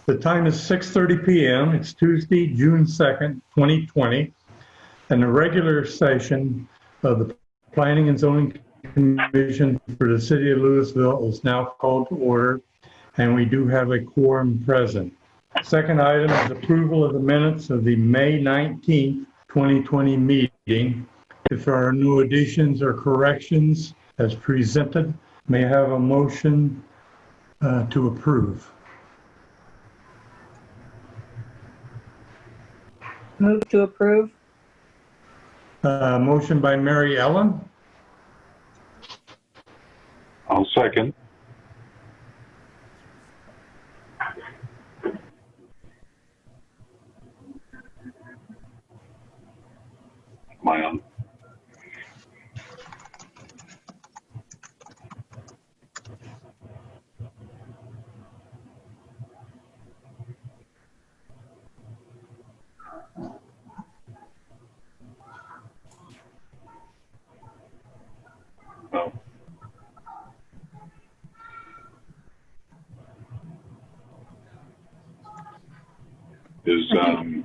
The time is 6:30 p.m. It's Tuesday, June 2nd, 2020, and the regular session of the Planning and Zoning Commission for the City of Louisville is now called to order, and we do have a quorum present. Second item is approval of the minutes of the May 19th, 2020 meeting. If there are no additions or corrections as presented, may I have a motion to approve? Move to approve. Motion by Mary Ellen. I'll second. My own. Oh. I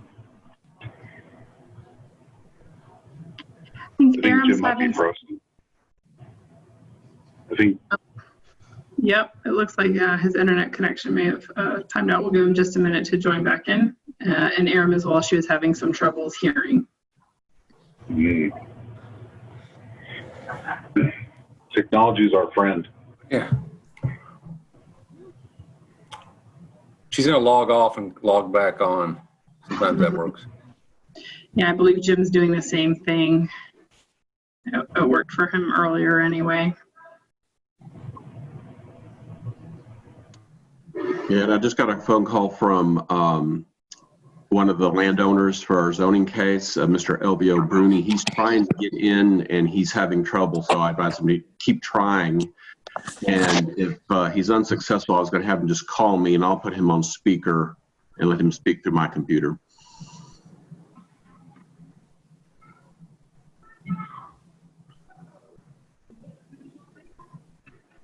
think Jim Aaron's might be having. frozen. I think. Yep, it looks like his internet connection may have timed out. We'll give him just a minute to join back in. And Aaron as well, she was having some troubles hearing. Technology is our friend. Yeah. She's going to log off and log back on. Sometimes that works. Yeah, I believe Jim's doing the same thing. It worked for him earlier anyway. Yeah, and I just got a phone call from one of the landowners for our zoning case, Mr. Elvio Bruni. He's trying to get in and he's having trouble, so I advise him to keep trying. And if he's unsuccessful, I was going to have him just call me and I'll put him on speaker and let him speak through my computer.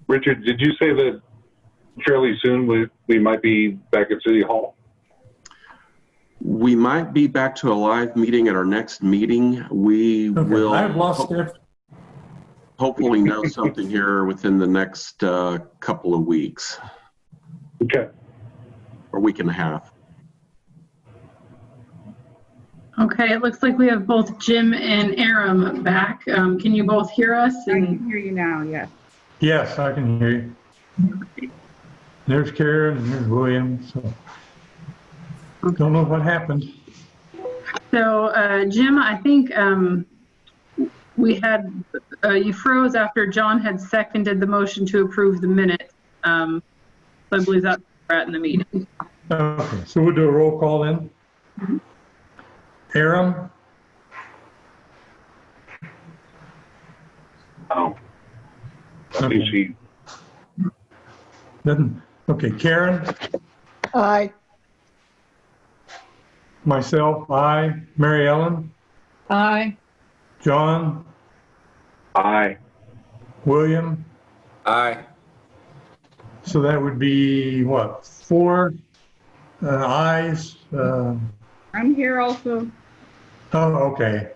Richard, did you say that fairly soon we might be back at City Hall? We might be back to a live meeting at our next meeting. We will I've lost it. Hopefully know something here within the next couple of weeks. Okay. Or week and a half. Okay, it looks like we have both Jim and Aram back. Can you both hear us? I can hear you now, yes. Yes, I can hear you. There's Karen and there's William. So don't know what happened. So Jim, I think we had, you froze after John had seconded the motion to approve the minutes. So I believe that's where we're at in the meeting. Okay, so we'll do a roll call then. Mm-hmm. Aram? Oh. I think she. Doesn't. Okay, Karen? Aye. Myself, aye. Mary Ellen? Aye. John? Aye. William? Aye. So that would be what, 4 ayes? I'm here also. Oh, okay.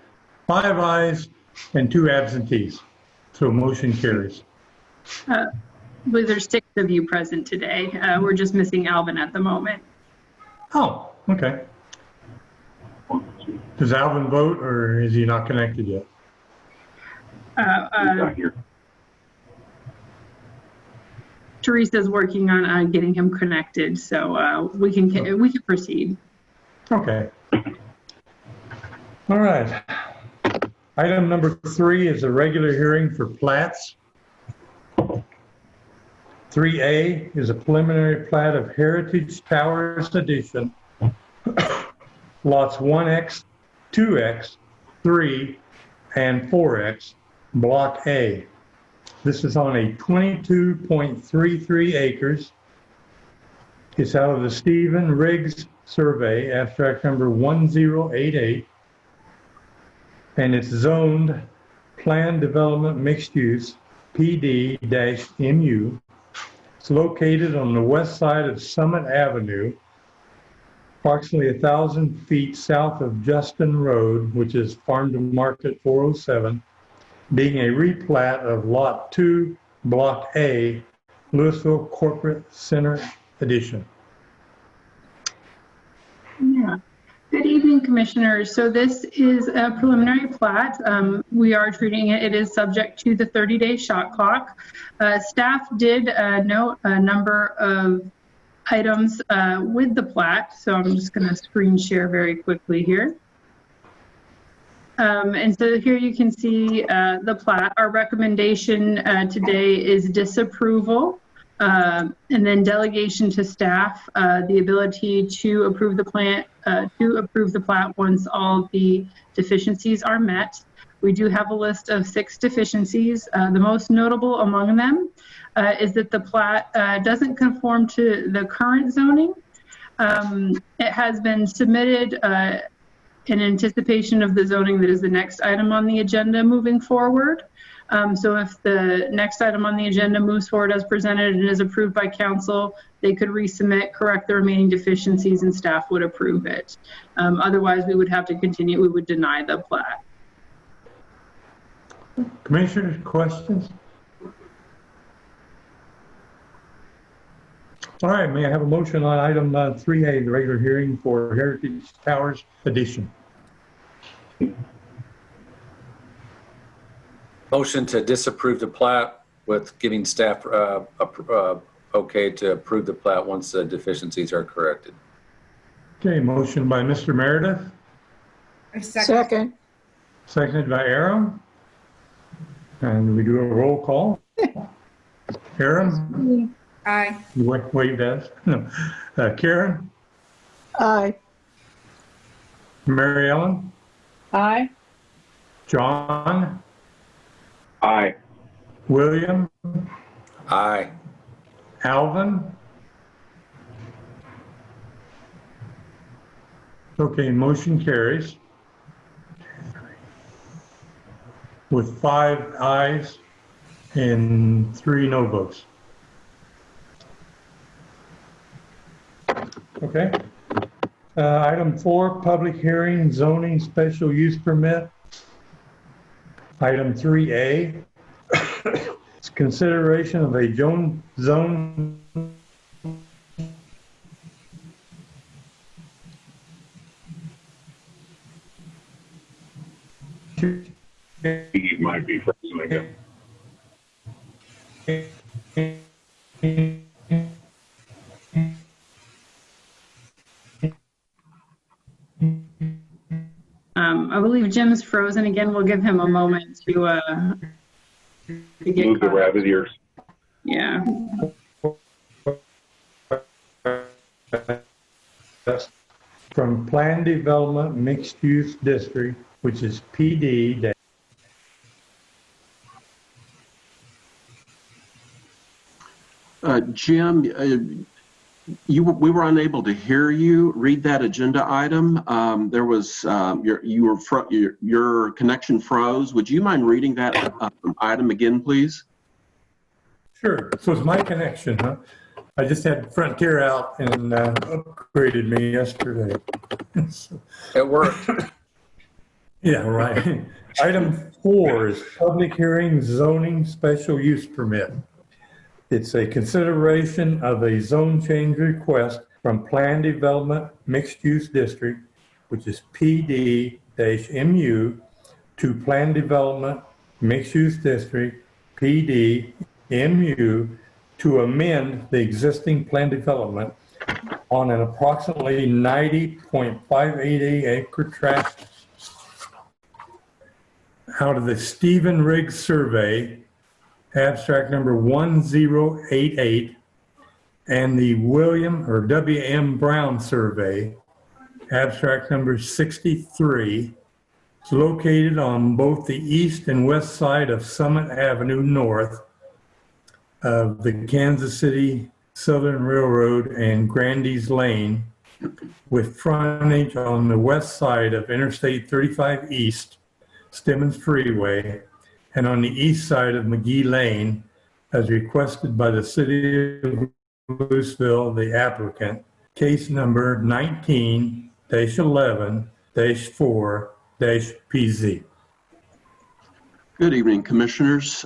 5 ayes and 2 absentees. So motion carries. I believe there's 6 of you present today. We're just missing Alvin at the moment. Oh, okay. Does Alvin vote or is he not connected yet? He's not here. Teresa's working on getting him connected, so we can proceed. Okay. All right. Item number 3 is a regular hearing for plats. 3A is a preliminary plat of Heritage Towers Edition, lots 1X, 2X, 3, and 4X, Block A. This is on a 22.33 acres. It's out of the Stephen Riggs Survey, abstract number 1088, and it's zoned Planned Development Mixed Use, PD-MU. It's located on the west side of Summit Avenue approximately 1,000 feet south of Justin Road, which is Farm to Market 407, being a replat of Lot 2, Block A, Louisville Corporate Center Edition. Yeah. Good evening, Commissioners. So this is a preliminary plat. We are treating it, it is subject to the 30-day shot clock. Staff did note a number of items with the plat, so I'm just going to screen share very quickly here. And so here you can see the plat. Our recommendation today is disapproval. And then delegation to staff, the ability to approve the plat once all the deficiencies are met. We do have a list of 6 deficiencies. The most notable among them is that the plat doesn't conform to the current zoning. It has been submitted in anticipation of the zoning that is the next item on the agenda moving forward. So if the next item on the agenda moves forward as presented and is approved by council, they could resubmit, correct the remaining deficiencies, and staff would approve it. Otherwise, we would have to continue. We would deny the plat. Commissioners, questions? All right, may I have a motion on item 3A, the regular hearing for Heritage Towers Edition? Motion to disapprove the plat with giving staff okay to approve the plat once the deficiencies are corrected. Okay, motion by Mr. Meredith, Second. seconded by Aaron. And we do a roll call. Aaron? Aye. You waved at us? No. Karen? Aye. Mary Ellen? Aye. John? Aye. William? Aye. Alvin? Okay, motion carries with 5 ayes and 3 no votes. Okay. Item 4, public hearing, zoning special use permit. Item 3A, it's consideration of a zone He might be frozen again. I believe Jim's frozen again. We'll give him a moment to get Move the caught up. rabbit ears. Yeah. from Planned Development Mixed Use District, which is PD. Jim, we were unable to hear you read that agenda item. There was your connection froze. Would you mind reading that item again, please? Sure. So it's my connection, huh? I just had Frontier out and upgraded me yesterday. It worked. Yeah, right. Item 4 is public hearing zoning special use permit. It's a consideration of a zone change request from Planned Development Mixed Use District, which is PD-MU, to Planned Development Mixed Use District, PD-MU, to amend the existing planned development on an approximately 90.588 acre tract out of the Stephen Riggs survey, abstract number 1088, and the William or W.M. Brown survey, abstract number 63. It's located on both the east and west side of Summit Avenue North of the Kansas City Southern Railroad and Grandy's Lane, with frontage on the west side of Interstate 35 East, Stemmons Freeway, and on the east side of McGee Lane, as requested by the City of Louisville, the applicant, case number 19-11-4-PZ. Good evening, Commissioners.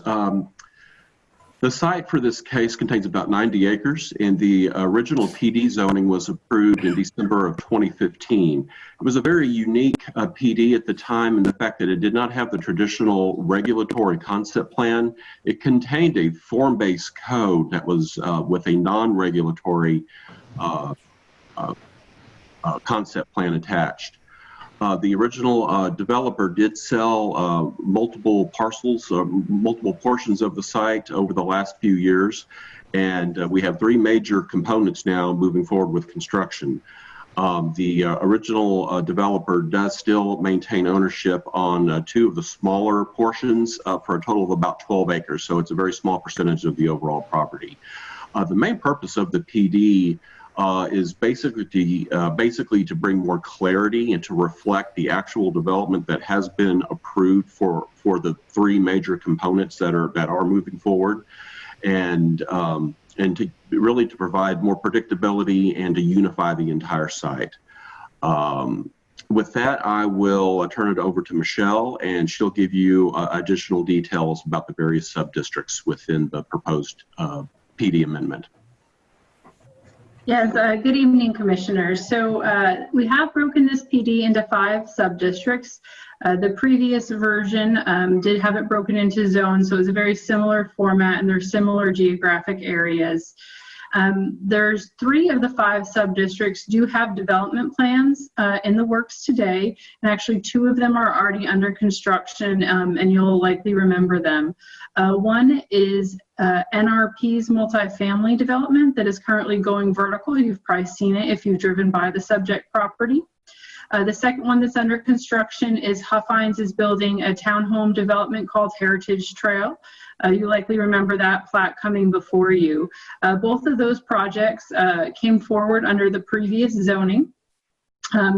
The site for this case contains about 90 acres, and the original PD zoning was approved in December of 2015. It was a very unique PD at the time in the fact that it did not have the traditional regulatory concept plan. It contained a form-based code that was with a non-regulatory concept plan attached. The original developer did sell multiple parcels, multiple portions of the site over the last few years, and we have three major components now moving forward with construction. The original developer does still maintain ownership on two of the smaller portions for a total of about 12 acres, so it's a very small percentage of the overall property. The main purpose of the PD is basically to bring more clarity and to reflect the actual development that has been approved for the three major components that are moving forward, and to really to provide more predictability and to unify the entire site. With that, I will turn it over to Michelle, and she'll give you additional details about the various sub-districts within the proposed PD amendment. Yes, good evening, Commissioners. So we have broken this PD into 5 sub-districts. The previous version did have it broken into zones, so it's a very similar format and they're similar geographic areas. There's 3 of the 5 sub-districts do have development plans in the works today, and actually 2 of them are already under construction, and you'll likely remember them. One is NRP's multifamily development that is currently going vertical. You've probably seen it if you've driven by the subject property. The second one that's under construction is Huffines is building a townhome development called Heritage Trail. You likely remember that plat coming before you. Both of those projects came forward under the previous zoning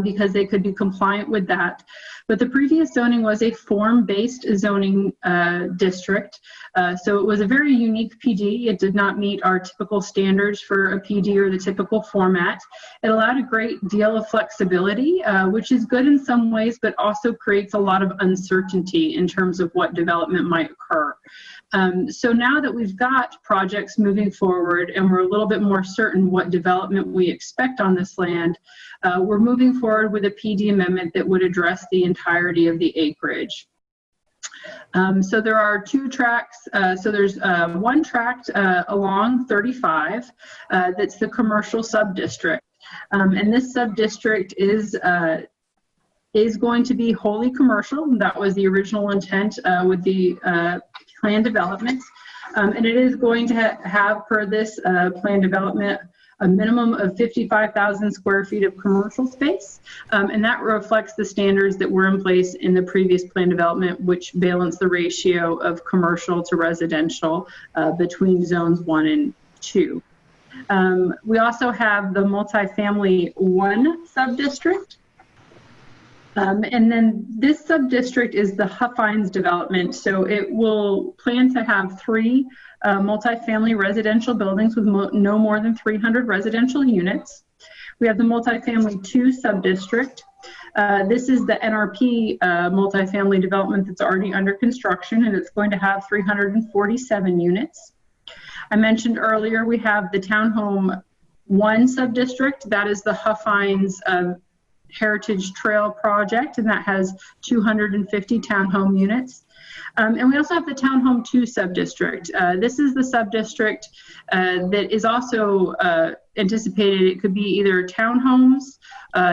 because they could be compliant with that. But the previous zoning was a form-based zoning district. So it was a very unique PD. It did not meet our typical standards for a PD or the typical format. It allowed a great deal of flexibility, which is good in some ways, but also creates a lot of uncertainty in terms of what development might occur. So now that we've got projects moving forward and we're a little bit more certain what development we expect on this land, we're moving forward with a PD amendment that would address the entirety of the acreage. So there are 2 tracts. So there's one tract along 35 that's the commercial sub-district. And this sub-district is going to be wholly commercial. That was the original intent with the plan development. And it is going to have, per this plan development, a minimum of 55,000 square feet of commercial space. And that reflects the standards that were in place in the previous plan development, which balance the ratio of commercial to residential between zones 1 and 2. We also have the multifamily 1 sub-district. And then this sub-district is the Huffines development. So it will plan to have 3 multifamily residential buildings with no more than 300 residential units. We have the multifamily 2 sub-district. This is the NRP multifamily development that's already under construction, and it's going to have 347 units. I mentioned earlier we have the Townhome 1 sub-district. That is the Huffines Heritage Trail project, and that has 250 townhome units. And we also have the Townhome 2 sub-district. This is the sub-district that is also anticipated. It could be either townhomes,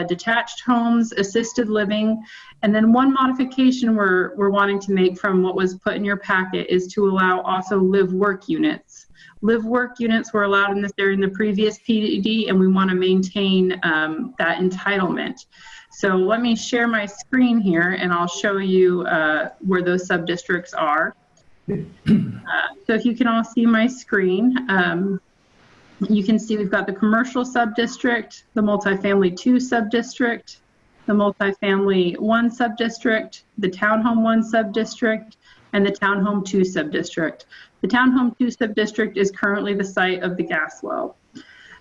detached homes, assisted living, and then one modification we're wanting to make from what was put in your packet is to allow also live-work units. Live-work units were allowed in this area in the previous PD, and we want to maintain that entitlement. So let me share my screen here, and I'll show you where those sub-districts are. So if you can all see my screen, you can see we've got the commercial sub-district, the multifamily 2 sub-district, the multifamily 1 sub-district, the townhome 1 sub-district, and the townhome 2 sub-district. The townhome 2 sub-district is currently the site of the gas well.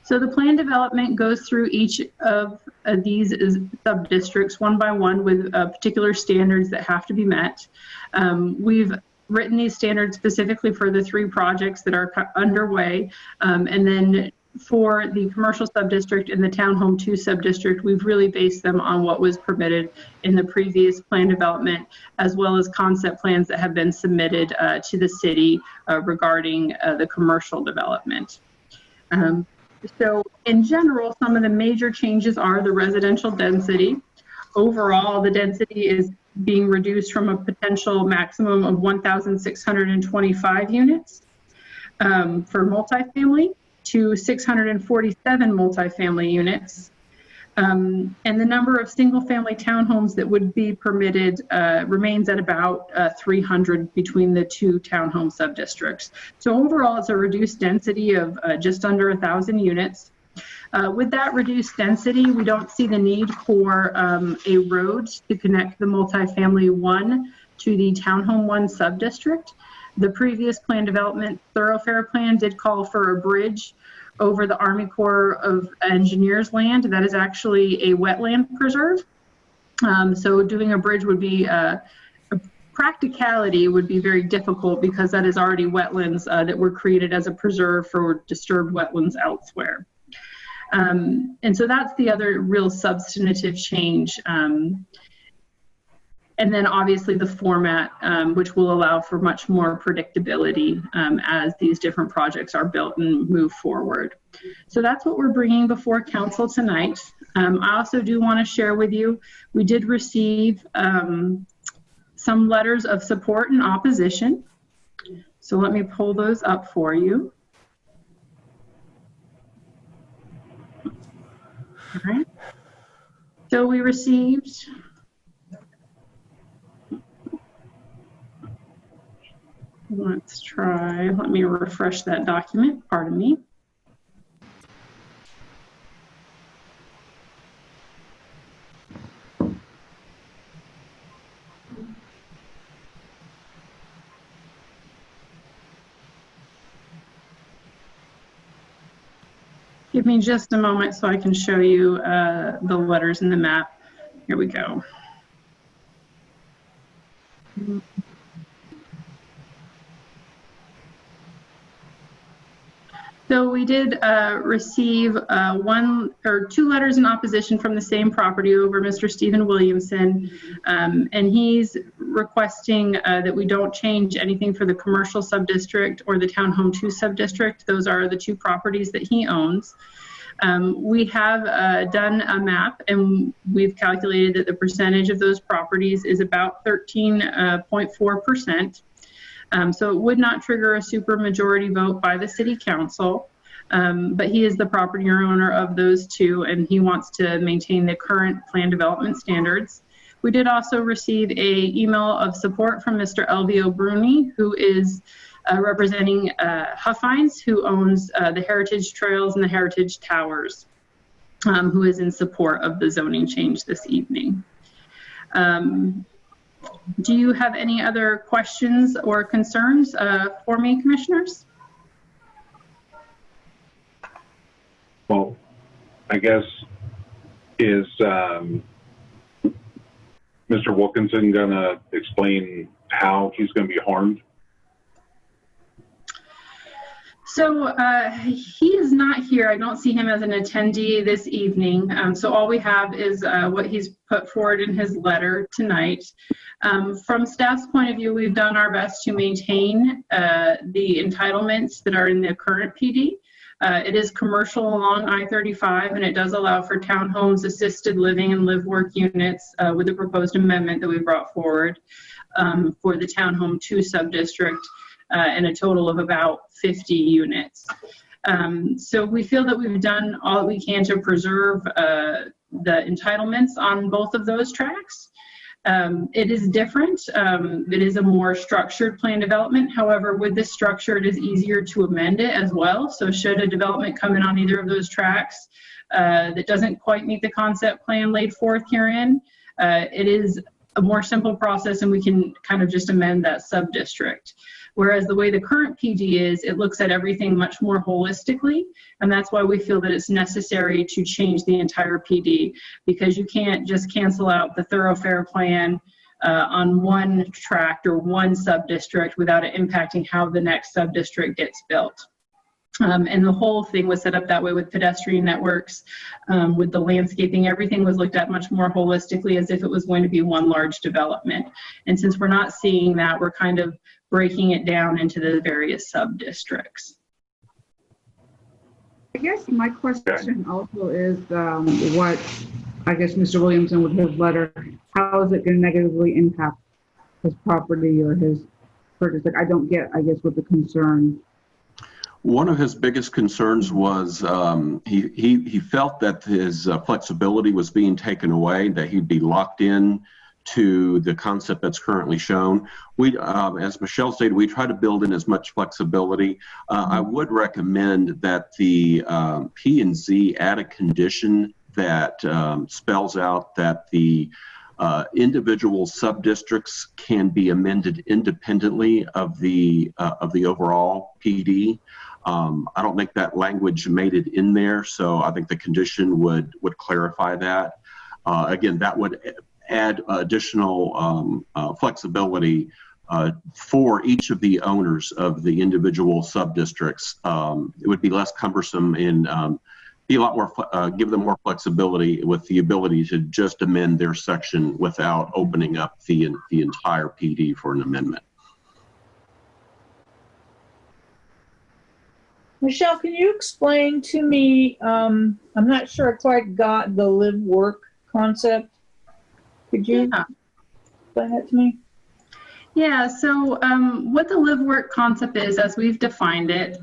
So the plan development goes through each of these sub-districts one by one with particular standards that have to be met. We've written these standards specifically for the 3 projects that are underway, and then for the commercial sub-district and the Townhome 2 sub-district, we've really based them on what was permitted in the previous plan development, as well as concept plans that have been submitted to the city regarding the commercial development. So in general, some of the major changes are the residential density. Overall, the density is being reduced from a potential maximum of 1,625 units for multifamily to 647 multifamily units. And the number of single-family townhomes that would be permitted remains at about 300 between the 2 townhome sub-districts. So overall, it's a reduced density of just under 1,000 units. With that reduced density, we don't see the need for a road to connect the multifamily 1 to the Townhome 1 sub-district. The previous plan development thoroughfare plan did call for a bridge over the Army Corps of Engineers land. That is actually a wetland preserve. So doing a bridge would be, a practicality would be very difficult because that is already wetlands that were created as a preserve for disturbed wetlands elsewhere. And so that's the other real substantive change. And then obviously the format, which will allow for much more predictability as these different projects are built and move forward. So that's what we're bringing before council tonight. I also do want to share with you, we did receive some letters of support and opposition. So let me pull those up for you. All right. So we received let's try, let me refresh that document, pardon me. Give me just a moment so I can show you the letters in the map. Here we go. So we did receive 1 or 2 letters in opposition from the same property over Mr. Stephen Williamson, and he's requesting that we don't change anything for the commercial subdistrict or the Townhome 2 subdistrict. Those are the 2 properties that he owns. We have done a map and we've calculated that the percentage of those properties is about 13.4%. So it would not trigger a supermajority vote by the city council, but he is the property owner of those 2 and he wants to maintain the current plan development standards. We did also receive an email of support from Mr. Elvio Bruni, who is representing Huffines, who owns the Heritage Trails and the Heritage Towers, who is in support of the zoning change this evening. Do you have any other questions or concerns for me, commissioners? Well, I guess, is Mr. Wilkinson going to explain how he's going to be harmed? So he is not here. I don't see him as an attendee this evening. So all we have is what he's put forward in his letter tonight. From staff's point of view, we've done our best to maintain the entitlements that are in the current PD. It is commercial along I-35, and it does allow for townhomes, assisted living, and live-work units with the proposed amendment that we brought forward for the Townhome 2 subdistrict. And a total of about 50 units. So we feel that we've done all that we can to preserve the entitlements on both of those tracks. It is different. It is a more structured plan development. However, with this structure, it is easier to amend it as well. So should a development come in on either of those tracks that doesn't quite meet the concept plan laid forth herein, it is a more simple process and we can kind of just amend that sub-district. Whereas the way the current PD is, it looks at everything much more holistically. And that's why we feel that it's necessary to change the entire PD, because you can't just cancel out the thoroughfare plan on one tract or one sub-district without it impacting how the next sub-district gets built. And the whole thing was set up that way with pedestrian networks, with the landscaping. Everything was looked at much more holistically as if it was going to be one large development. And since we're not seeing that, we're kind of breaking it down into the various sub-districts. I guess my question also is what, I guess, Mr. Williamson with his letter, how is it going to negatively impact his property or his purchase? Like, I don't get, I guess, what the concern. One of his biggest concerns was he felt that his flexibility was being taken away, that he'd be locked in to the concept that's currently shown. We, as Michelle stated, we try to build in as much flexibility. I would recommend that the P&Z add a condition that spells out that the individual sub-districts can be amended independently of the overall PD. I don't think that language made it in there, so I think the condition would clarify that. Again, that would add additional flexibility for each of the owners of the individual sub-districts. It would be less cumbersome and be a lot more, give them more flexibility with the ability to just amend their section without opening up the entire PD for an amendment. Michelle, can you explain to me, I'm not sure I quite got the live-work concept. Could you explain that to me? Yeah, so what the live-work concept is, as we've defined it,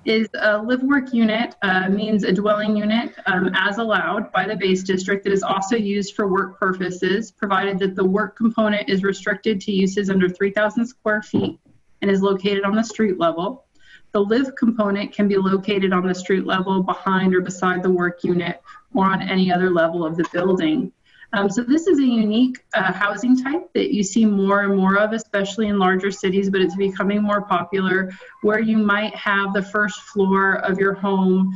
is a live-work unit means a dwelling unit as allowed by the base district that is also used for work purposes, provided that the work component is restricted to uses under 3,000 square feet and is located on the street level. The live component can be located on the street level, behind or beside the work unit, or on any other level of the building. So this is a unique housing type that you see more and more of, especially in larger cities, but it's becoming more popular, where you might have the first floor of your home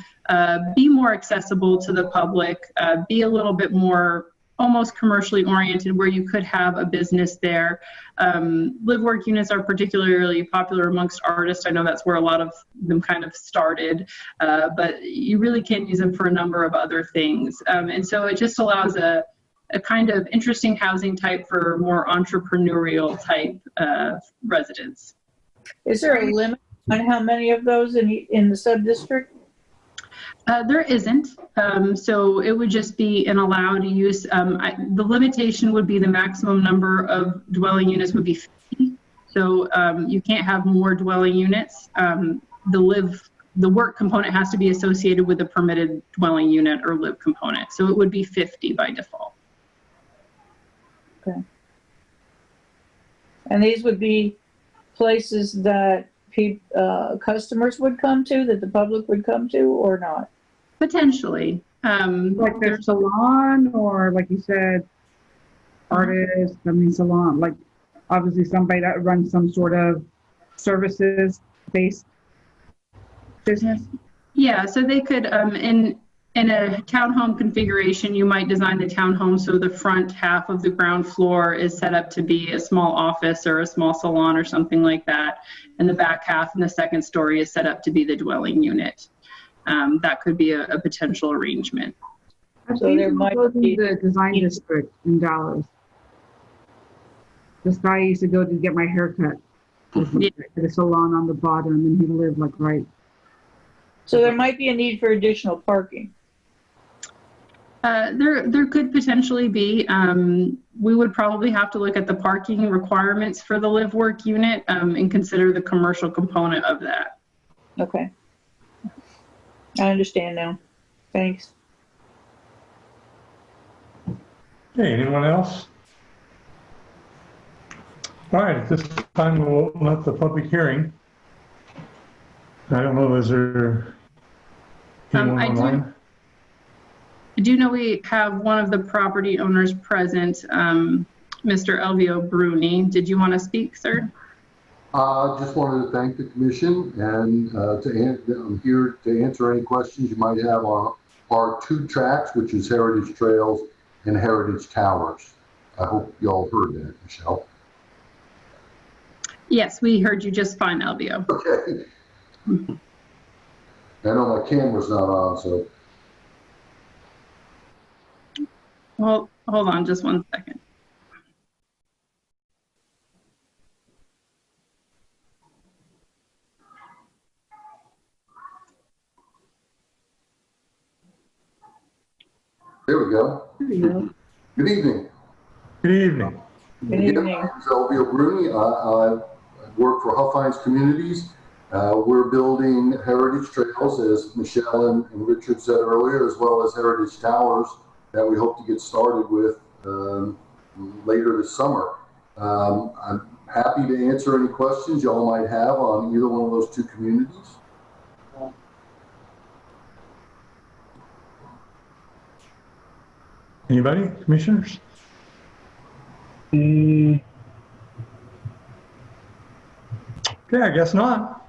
be more accessible to the public, be a little bit more almost commercially oriented, where you could have a business there. Live work units are particularly popular amongst artists. I know that's where a lot of them kind of started, but you really can use them for a number of other things. And so it just allows a kind of interesting housing type for more entrepreneurial type residents. Is there a limit on how many of those in the sub-district? There isn't. So it would just be an allowed use. The limitation would be the maximum number of dwelling units would be 50. So you can't have more dwelling units. The work component has to be associated with the permitted dwelling unit or live component. So it would be 50 by default. Okay. And these would be places that customers would come to, that the public would come to, or not? Potentially. Like their salon, or like you said, artists, salon, like obviously somebody that runs some sort of services-based business? Yeah, so they could, in a townhome configuration, you might design the townhome so the front half of the ground floor is set up to be a small office or a small salon or something like that, and the back half and the second story is set up to be the dwelling unit. That could be a potential arrangement. So there might be the design district in Dallas. This guy used to go to get my hair cut. Yeah. At a salon on the bottom, and he lived like right. So there might be a need for additional parking. There could potentially be. We would probably have to look at the parking requirements for the live work unit and consider the commercial component of that. Okay. I understand now. Thanks. Okay, anyone else? All right, at this time we'll open up the public hearing. I don't know, is there anyone online? I do know we have one of the property owners present, Mr. Elvio Bruni. Did you want to speak, sir? Just wanted to thank the commission and I'm here to answer any questions you might have on our two tracks, which is Heritage Trails and Heritage Towers. I hope you all heard that, Michelle. Yes, we heard you just fine, Elvio. Okay. I know my camera's not on, so. Well, hold on just one second. There we go. There you go. Good evening. Good evening. Good evening. My name is Elvio Bruni. I work for Huffines Communities. We're building Heritage Trails, as Michelle and Richard said earlier, as well as Heritage Towers that we hope to get started with later this summer. I'm happy to answer any questions y'all might have on either one of those two communities. Anybody, commissioners? Okay, I guess not.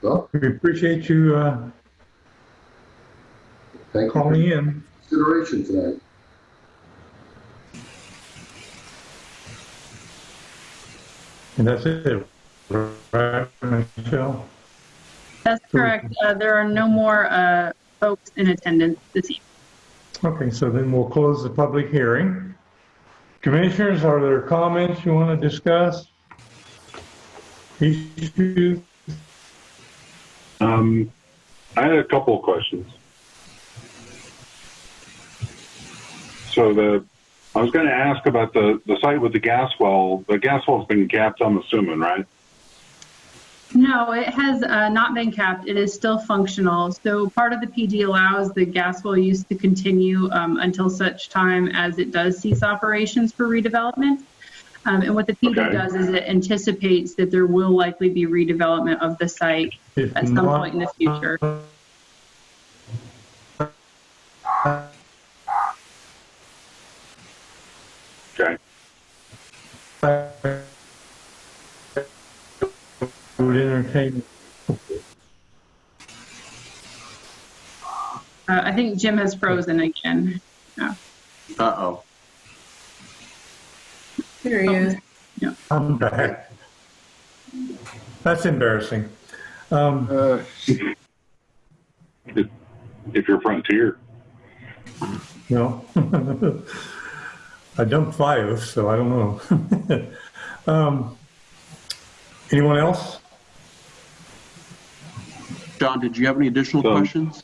Well, We appreciate you thank you for calling your in. consideration tonight. And that's it, right, Michelle? That's correct. There are no more folks in attendance this evening. Okay, so then we'll close the public hearing. Commissioners, are there comments you want to discuss? Issues? I had a couple of questions. So I was going to ask about the site with the gas well. The gas well's been capped, I'm assuming, right? No, it has not been capped. It is still functional. So part of the PD allows the gas well use to continue until such time as it does cease operations for redevelopment. And what the PD does is it anticipates that there will likely be redevelopment of the site at some point in the future. Okay. Would entertain. I think Jim has frozen again. Uh-oh. There he is. I'm back. That's embarrassing. If you're Frontier. No. I dumped 5, so I don't know. Anyone else? John, did you have any additional questions?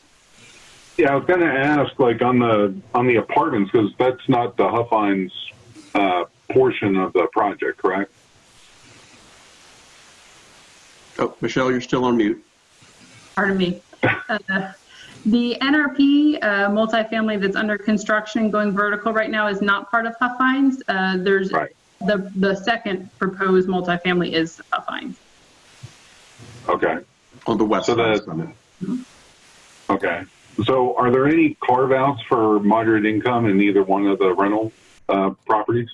Yeah, I was going to ask, like on the apartments, because that's not the Huffines portion of the project, correct? Oh, Michelle, you're still on mute. Pardon me. The NRP multifamily that's under construction going vertical right now is not part of Huffines. There's Right. the second proposed multifamily is Huffines. Okay. On the west So side. that- Okay. So are there any carve-outs for moderate income in either one of the rental properties?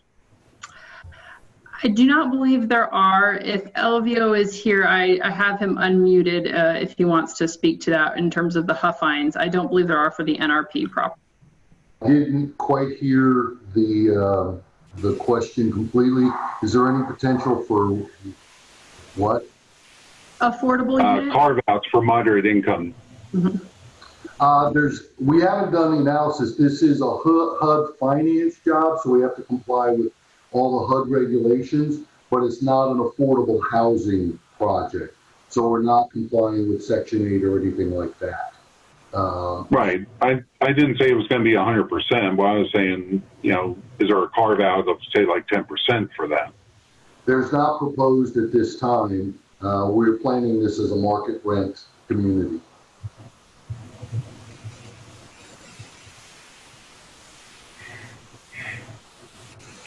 I do not believe there are. If Elvio is here, I have him unmuted if he wants to speak to that in terms of the Huffines. I don't believe there are for the NRP property. I didn't quite hear the question completely. Is there any potential for what? Affordable unit? Carve-outs for moderate income. Mhm. We haven't done the analysis. This is a HUD finance job, so we have to comply with all the HUD regulations, but it's not an affordable housing project. So we're not complying with Section 8 or anything like that. Right. I didn't say it was going to be 100%, but I was saying, is there a carve-out of, say, like 10% for that? There's not proposed at this time. We're planning this as a market rent community.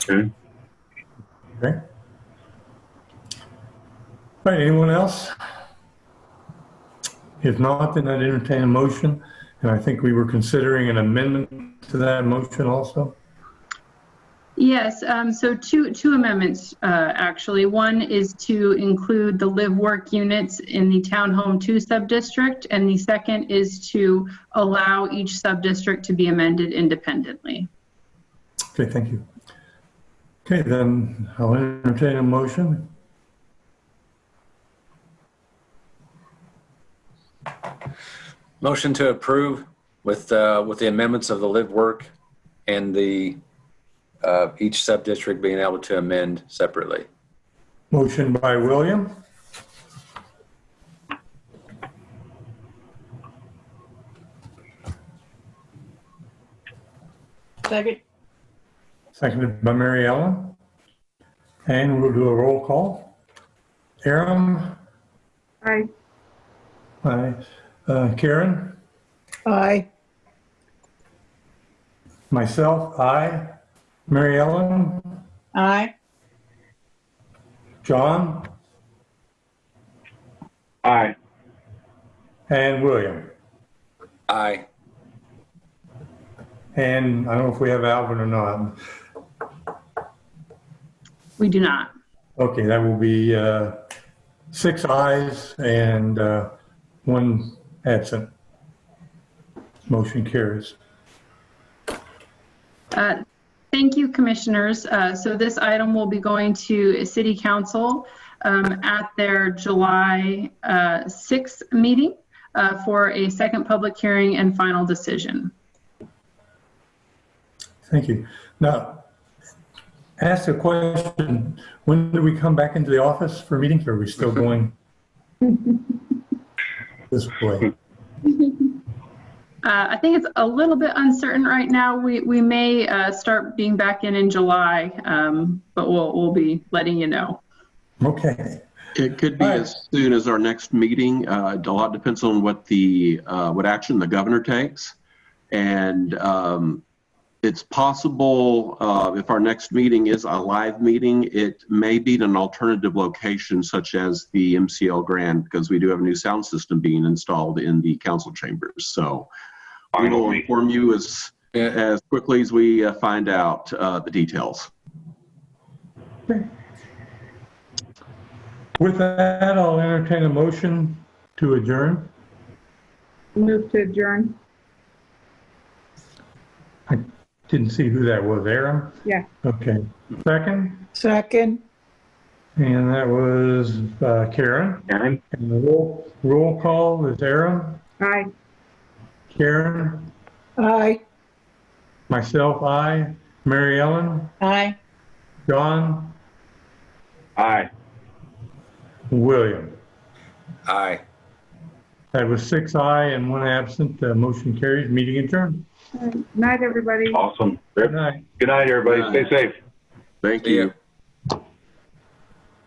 Okay. Okay. All right, anyone else? If not, then I'd entertain a motion, and I think we were considering an amendment to that motion also. Yes, so two amendments, actually. One is to include the live work units in the Townhome 2 subdistrict, and the second is to allow each subdistrict to be amended independently. Okay, thank you. Okay, then I'll entertain a motion. Motion to approve with the amendments of the live work and the each subdistrict being able to amend separately. Motion by William. Second. Seconded by Mary Ellen. And we'll do a roll call. Aaron? Aye. Aye. Karen? Aye. Myself, aye. Mary Ellen? Aye. John? Aye. And William? Aye. And I don't know if we have Alvin or not. We do not. Okay, that will be 6 ayes and 1 absent. Motion carries. Thank you, commissioners. So this item will be going to City Council at their July 6th meeting for a second public hearing and final decision. Thank you. Now, ask a question. When do we come back into the office for meetings? Or are we still going this way? I think it's a little bit uncertain right now. We may start being back in July, but we'll be letting you know. Okay. It could be as soon as our next meeting. A lot depends on what what action the governor takes. And it's possible if our next meeting is a live meeting, it may be in an alternative location such as the MCL Grand, because we do have a new sound system being installed in the council chambers. So we will inform you as quickly as we find out the details. With that, I'll entertain a motion to adjourn. Move to adjourn. I didn't see who that was. Aaron? Yeah. Okay. Second? Second. And that was Karen. Aaron? And the roll call is Aaron, Aye. Karen, Aye. myself, aye. Mary Ellen, Aye. John, Aye. William. Aye. That was 6 aye and 1 absent. Motion carries. Meeting adjourned. All right. Night, everybody. Awesome. Good night. Good night, everybody. Stay safe. Thank See ya. you.